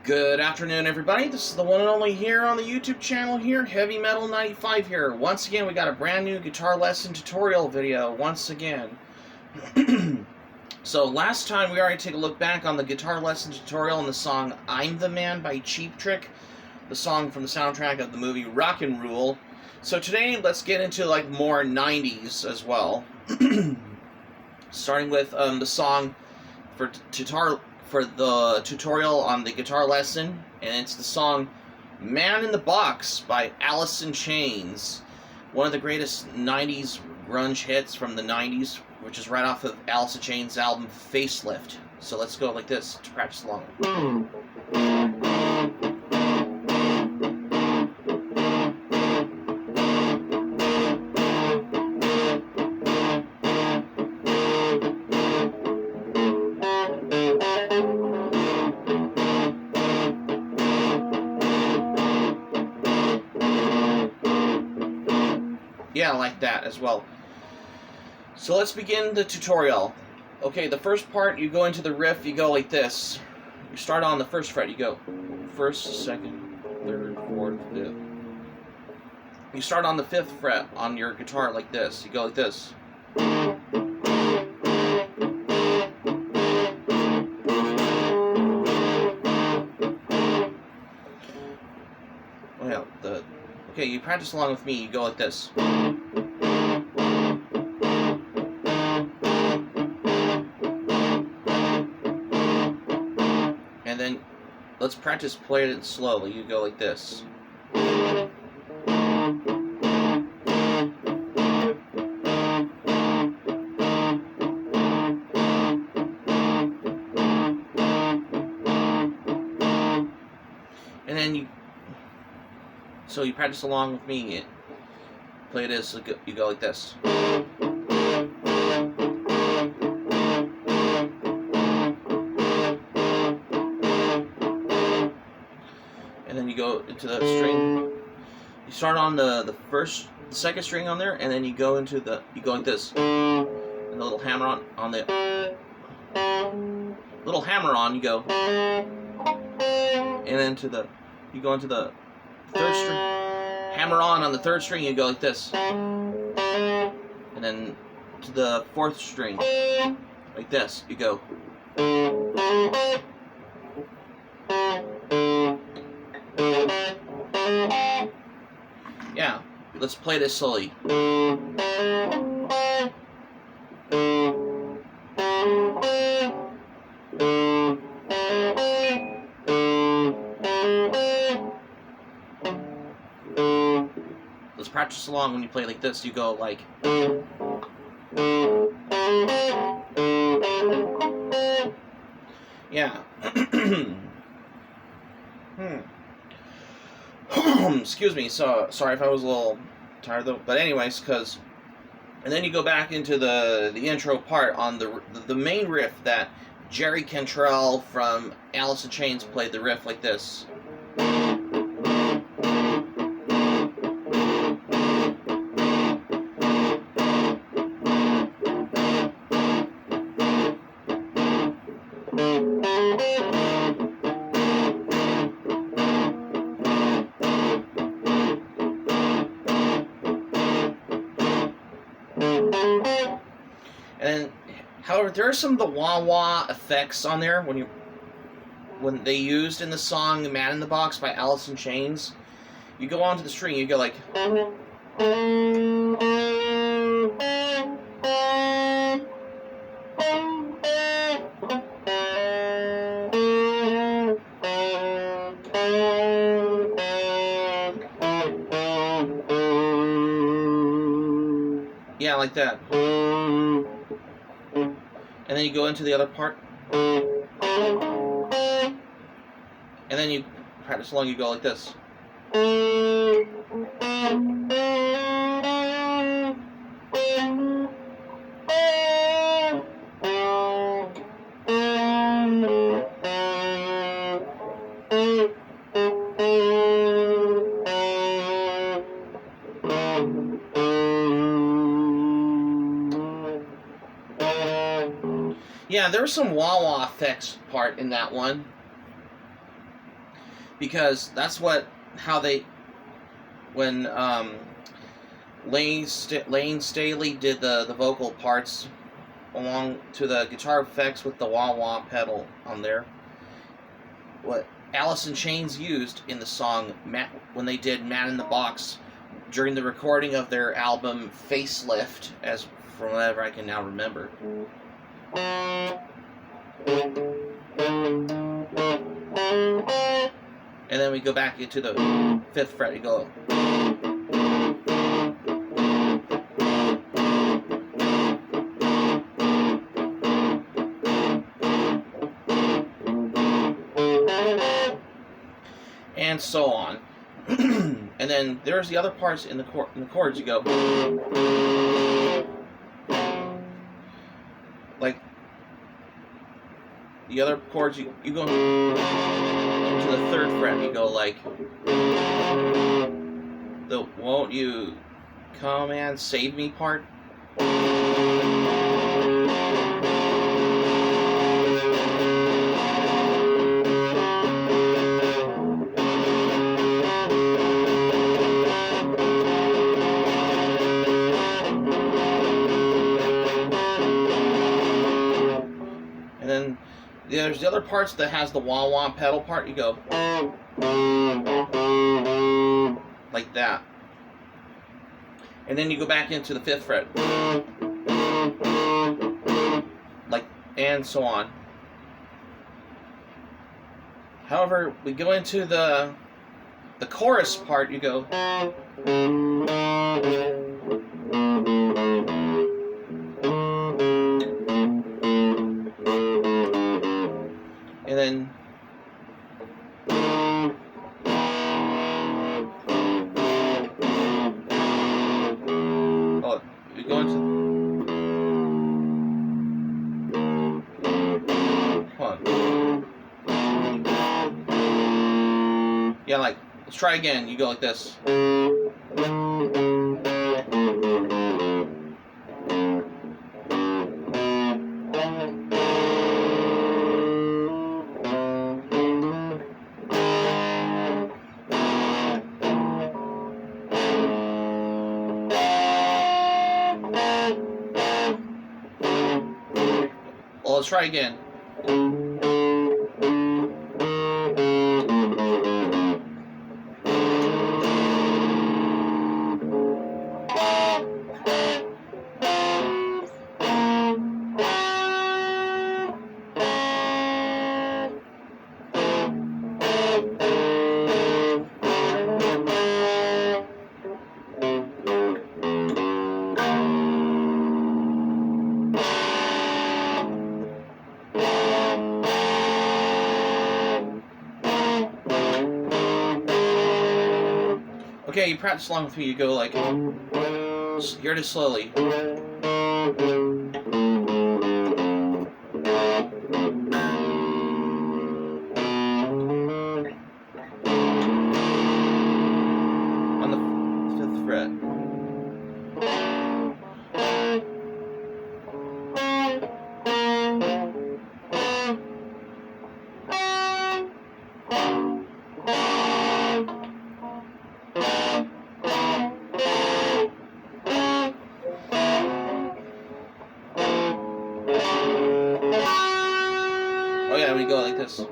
Good afternoon, everybody. This is the one and only here on the YouTube channel here, Heavy Metal 95 here. Once again, we got a brand new guitar lesson tutorial video, once again. So last time we already took a look back on the guitar lesson tutorial on the song I'm the Man by Cheap Trick, the song from the soundtrack of the movie Rock and Rule. So today, let's get into like more 90s as well. Starting with the song for the tutorial on the guitar lesson, and it's the song Man in the Box by Alice in Chains, one of the greatest 90s grunge hits from the 90s, which is right off of Alice in Chains' album Facelift. So let's go like this to practice along. Yeah, like that as well. So let's begin the tutorial. Okay, the first part, you go into the riff, you go like this. You start on the first fret, you go first, second, third, fourth, fifth. You start on the 5th fret on your guitar like this. You go like this. Well, okay, you practice along with me, you go like this. And then, let's practice playing it slowly. You go like this. And then so you practice along with me. Play this, you go like this. And then you go into the string. You start on the second string on there, and then you go into you go like this. And the little hammer on the little hammer on, you go. And then you go into the 3rd string. Hammer on the 3rd string, you go like this. And then to the 4th string, like this, you go. Yeah, let's play this slowly. Let's practice along when you play like this. You go like. Yeah. Excuse me. So sorry if I was a little tired though. But anyways, and then you go back into the intro part on the main riff that Jerry Cantrell from Alice in Chains played the riff like this. And however, there are some of the wah-wah effects on there when they used in the song Man in the Box by Alice in Chains. You go onto the string, you go like. Yeah, like that. And then you go into the other part. And then you practice along, you go like this. Yeah, there was some wah-wah effects part in that one. because that's how they, when Lane Staley did the vocal parts along to the guitar effects with the wah-wah pedal on there. What Alice in Chains used in the song when they did Man in the Box during the recording of their album Facelift, as from whatever I can now remember. And then we go back into the 5th fret, you go. And so on. And then there's the other parts in the chords, you go. Like, the other chords, you go to the 3rd fret, you go like, the won't you come and save me part. And then there's the other parts that has the wah-wah pedal part, you go like that. And then you go back into the 5th fret. Like, and so on. However, we go into the chorus part, you go. And then you go into, hold on. Yeah, like, let's try again. You go like this. Well, let's try again. Okay, you practice along with me. You go like, hear it slowly. On the 5th fret. Oh yeah, we go like this.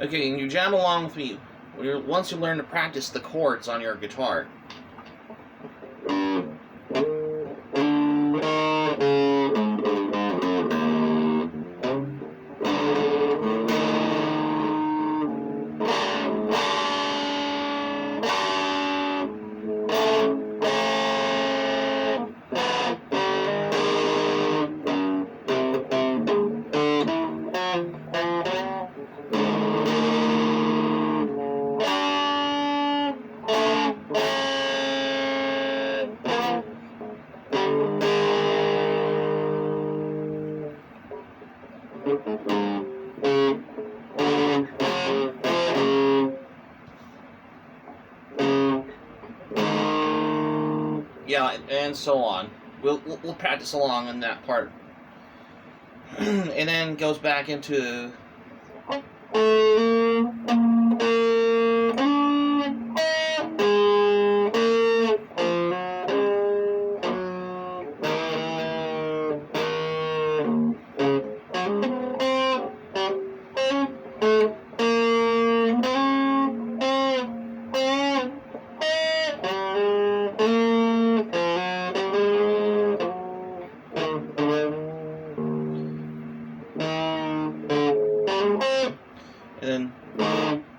Okay, and you jam along with me once you learn to practice the chords on your guitar. Yeah, and so on. We'll practice along on that part. And then goes back into...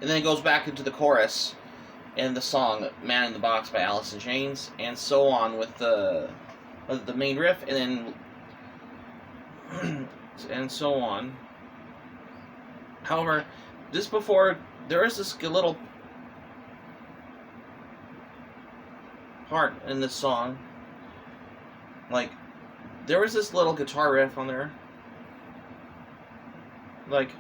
And then it goes back into the chorus and the song "Man in the Box" by Alice in Chains, and so on with the main riff, and then and so on. However, just before, there is this little part in this song, like there was this little guitar riff on there, like.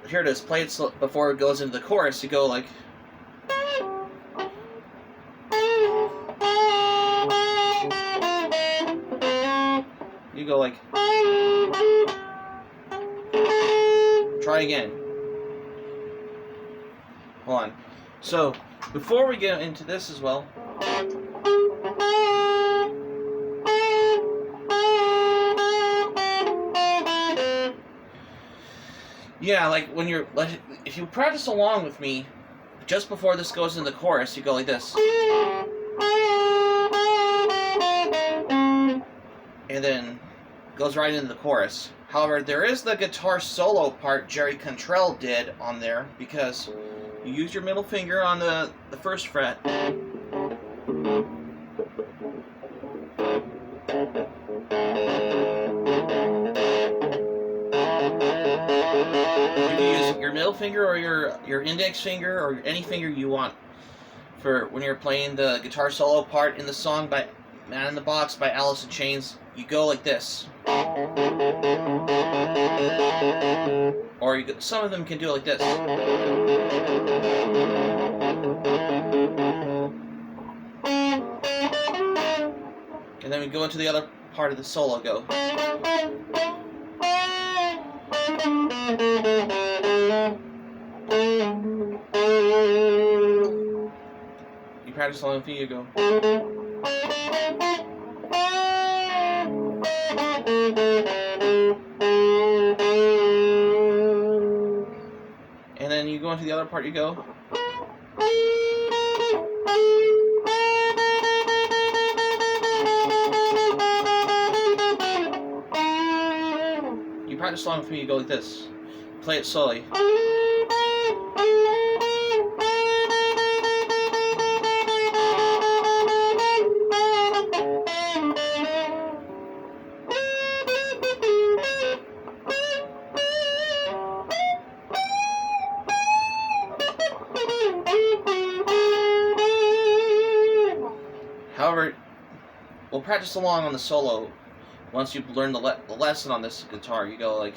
Here it is. Play it before it goes into the chorus. You go like. You go like. Try again. Hold on. So, before we get into this as well. Yeah, like when you're, if you practice along with me, just before this goes into the chorus, you go like this. And then goes right into the chorus. However, there is the guitar solo part Jerry Cantrell did on there, because you use your middle finger on the first fret. You can use your middle finger or your index finger or any finger you want for when you're playing the guitar solo part in the song by Man in the Box by Alice in Chains. You go like this. Or some of them can do it like this. And then we go into the other part of the solo, go. You practice along with me, you go. And then you go into the other part, you go. You practice along with me, you go like this. Play it slowly. However, we'll practice along on the solo. Once you've learned the lesson on this guitar, you go like.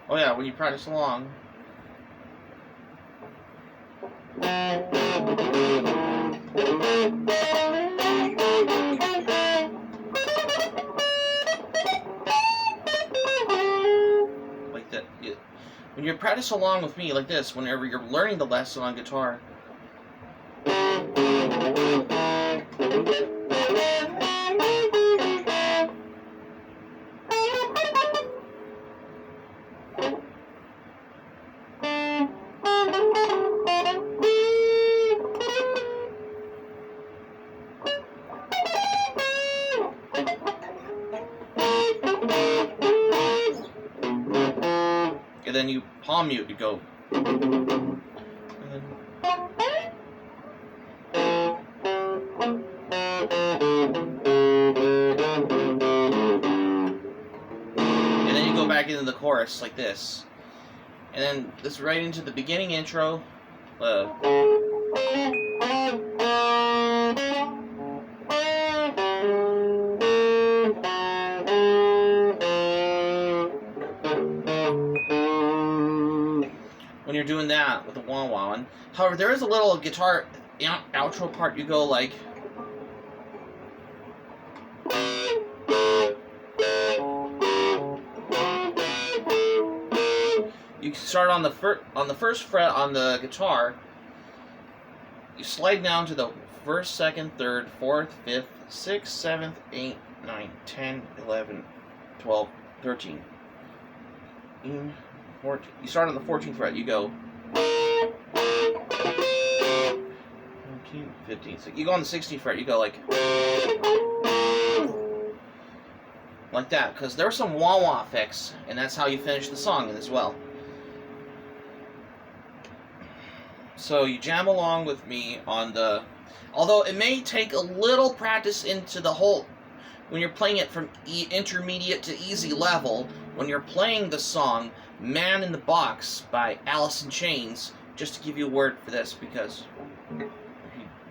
Oh yeah, when you practice along. Like that. When you practice along with me like this, whenever you're learning the lesson on guitar. And then you palm mute, you go. And then you go back into the chorus like this. And then this right into the beginning intro. When you're doing that with the wah-wah. However, there is a little guitar outro part you go like. You start on the first fret on the guitar. You slide down to the first, second, third, fourth, fifth, sixth, seventh, 8, 9, 10, 11, 12, 13. 14. You start on the 14th fret. You go 14, 15. So you go on the 16th fret. You go like that, because there are some wah-wah effects, and that's how you finish the song as well. So you jam along with me on the... Although it may take a little practice into the whole... When you're playing it from intermediate to easy level, when you're playing the song Man in the Box by Alice in Chains, just to give you a word for this, because if you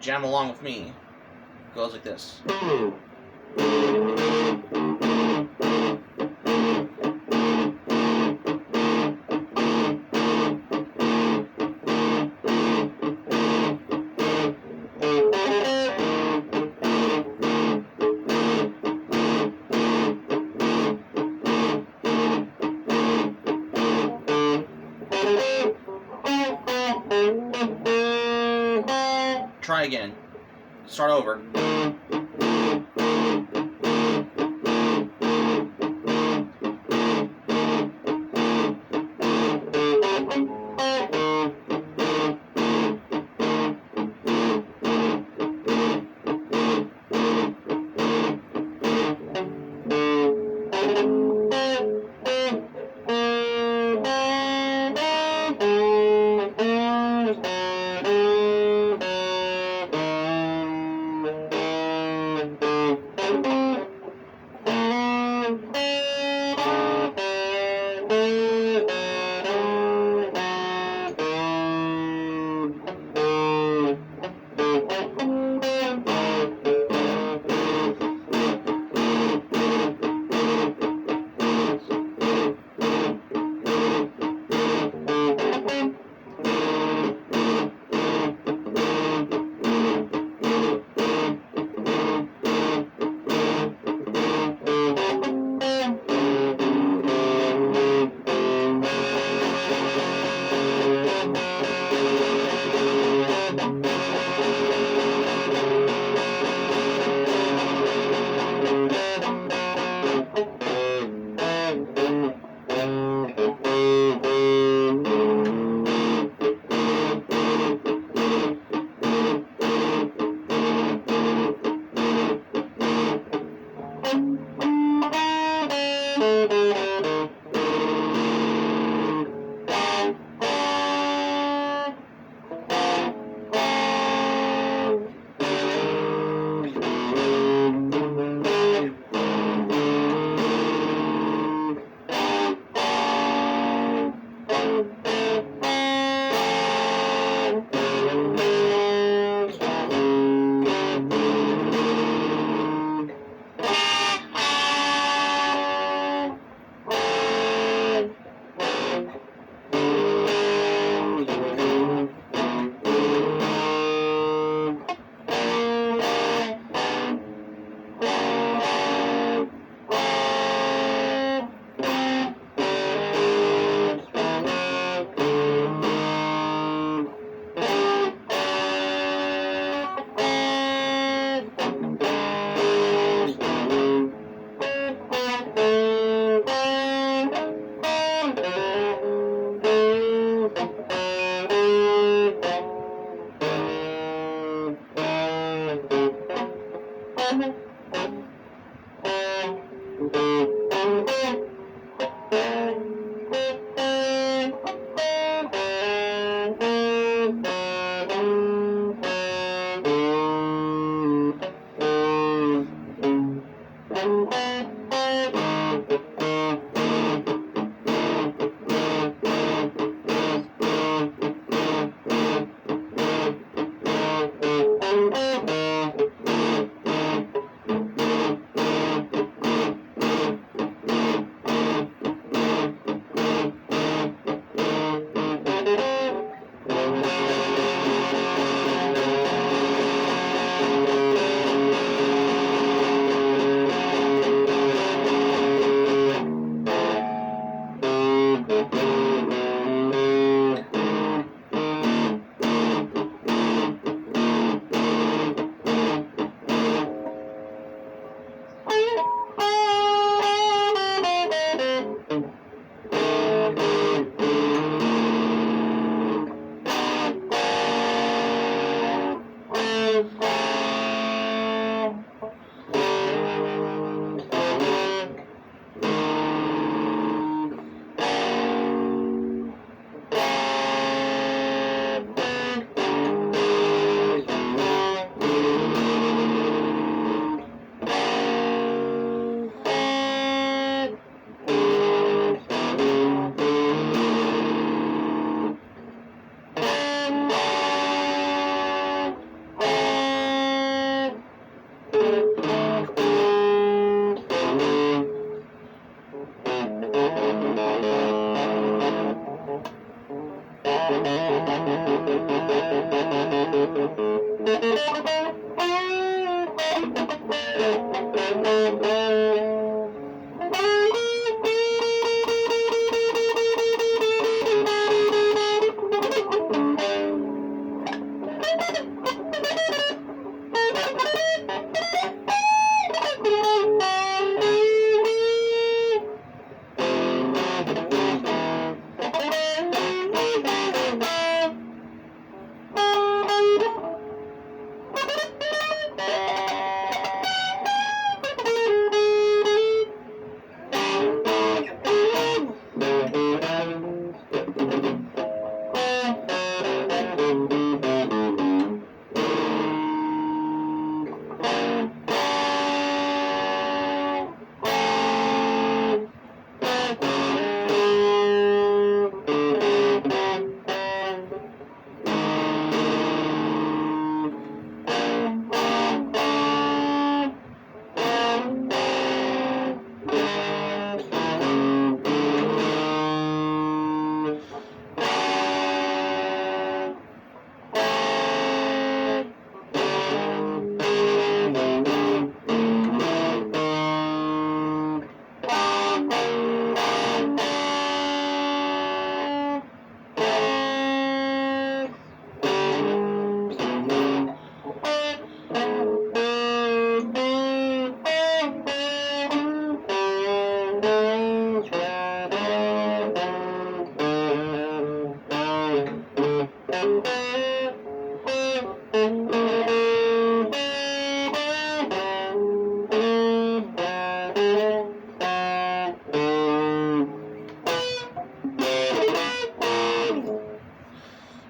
jam along with me, it goes like this. Try again. Start over.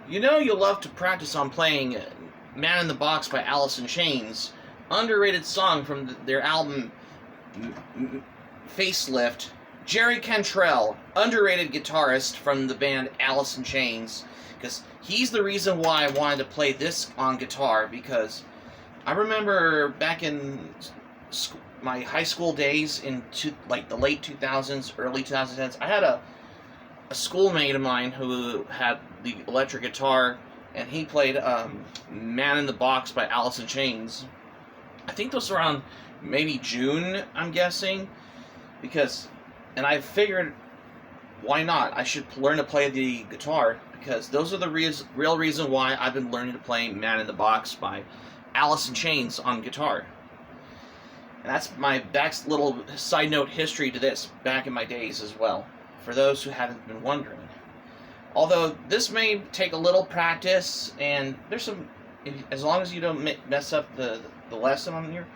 You know you'll love to practice on playing Man in the Box by Alice in Chains, underrated song from their album Facelift. Jerry Cantrell, underrated guitarist from the band Alice in Chains, because he's the reason why I wanted to play this on guitar, because I remember back in my high school days in the late 2000s, early 2010s, I had a schoolmate of mine who had the electric guitar, and he played Man in the Box by Alice in Chains. I think this was around maybe June, I'm guessing, and I figured, why not? I should learn to play the guitar, because those are the real reason why I've been learning to play Man in the Box by Alice in Chains on guitar. And that's my little side note history to this, back in my days as well, for those who haven't been wondering. Although this may take a little practice, and there's some, as long as you don't mess up the lesson on here,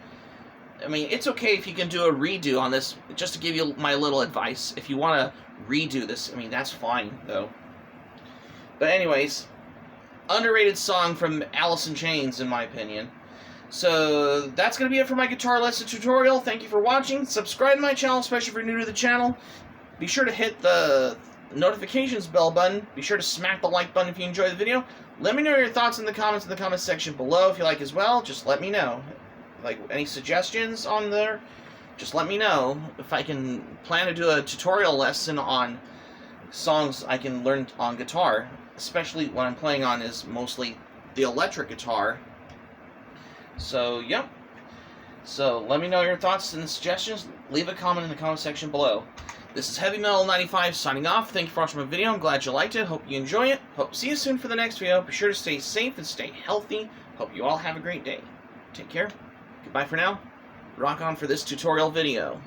I mean, it's okay if you can do a redo on this, just to give you my little advice. If you want to redo this, I mean, that's fine, though. But anyways, underrated song from Alice in Chains, in my opinion. So, that's going to be it for my guitar lesson tutorial. Thank you for watching. Subscribe to my channel, especially if you're new to the channel. Be sure to hit the notifications bell button. Be sure to smack the like button if you enjoyed the video. Let me know your thoughts in the comments section below if you like as well. Just let me know. Like, any suggestions on there, just let me know. If I can plan to do a tutorial lesson on songs I can learn on guitar, especially what I'm playing on is mostly the electric guitar. So, yep. So, let me know your thoughts and suggestions. Leave a comment in the comment section below. This is Heavy Metal 95 signing off. Thank you for watching my video. I'm glad you liked it. Hope you enjoy it. Hope to see you soon for the next video. Be sure to stay safe and stay healthy. Hope you all have a great day. Take care. Goodbye for now. Rock on for this tutorial video.